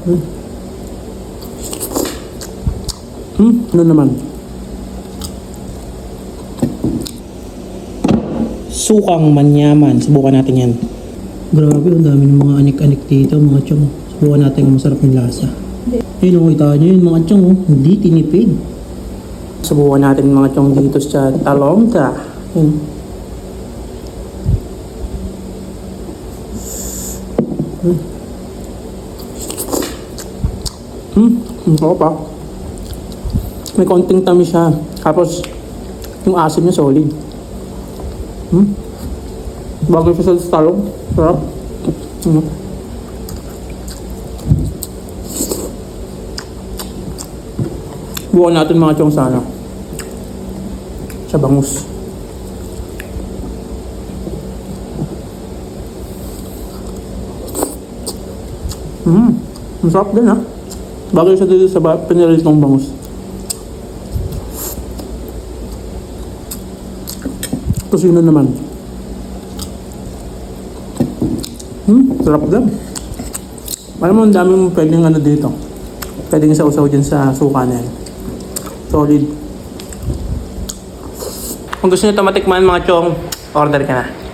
Ano naman? Sukang manyaman. Subukan natin yan. Grabe, ang dami ng mga anik-anik dito, mga chong. Subukan natin kung masarap yung lasa. Ayun, kita nyo yun, mga chong, oh. Hindi tinipid. Subukan natin mga chong dito sa talongka. Ayun. Ang sarap ah. May konting tamis siya. Tapos, yung asim niya solid. Bagay siya sa talong. Sarap. Buwan natin mga chong sana. Sa bangus. Ang sarap din ha. Bagay siya dito sa piniritong bangus. Tosino naman. Sarap din. Alam mo, ang dami mo pwedeng ano dito. Pwedeng sausaw dyan sa suka na yan. Solid. Kung gusto nyo ito matikman mga chong, order ka na.